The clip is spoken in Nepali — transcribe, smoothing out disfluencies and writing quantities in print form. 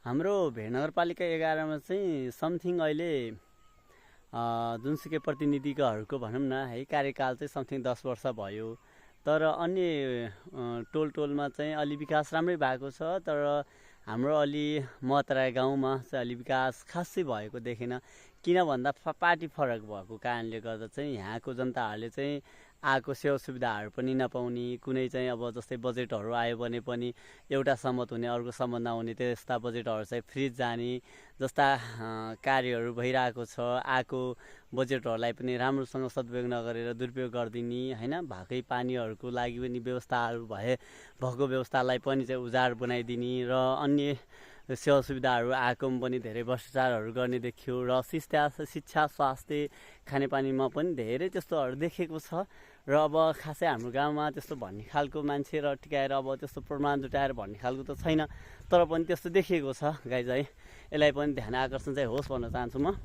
हाम्रो भेड नगरपालिका 11 मा चाहिँ समथिङ अहिले जुनसुकै प्रतिनिधिहरूको भनौँ न है कार्यकाल चाहिँ समथिङ 10 वर्ष भयो। तर अन्य टोलमा चाहिँ अलि विकास राम्रै भएको छ। तर हाम्रो अलि मतराई गाउँमा चाहिँ अलि विकास खासै भएको देखेन। किन भन्दा पार्टी फरक भएको कारणले गर्दा चाहिँ यहाँको जनताहरूले चाहिँ आएको सेवा सुविधाहरू पनि नपाउने, कुनै चाहिँ अब जस्तै बजेटहरू आयो भने पनि एउटा सहमत हुने अर्को सहमत नहुने त्यस्ता बजेटहरू चाहिँ फ्रिज जाने जस्ता कार्यहरू भइरहेको छ। आएको बजेटहरूलाई पनि राम्रोसँग सदुपयोग नगरेर दुरुपयोग गरिदिने होइन, भएकै पानीहरूको लागि पनि व्यवस्थाहरू भएको व्यवस्थालाई पनि चाहिँ उजाड बनाइदिने र अन्य सेवा सुविधाहरू आएको पनि धेरै भ्रष्टाचारहरू गर्ने देखियो। र शिक्षा स्वास्थ्य खानेपानीमा पनि धेरै त्यस्तोहरू देखेको छ। र अब खासै हाम्रो गाउँमा त्यस्तो भन्ने खालको मान्छे र टिकाएर अब त्यस्तो प्रमाण जुटाएर भन्ने खालको त छैन। तर पनि त्यस्तो देखिएको छ गाइज है। यसलाई पनि ध्यान आकर्षण चाहिँ होस् भन्न चाहन्छु म।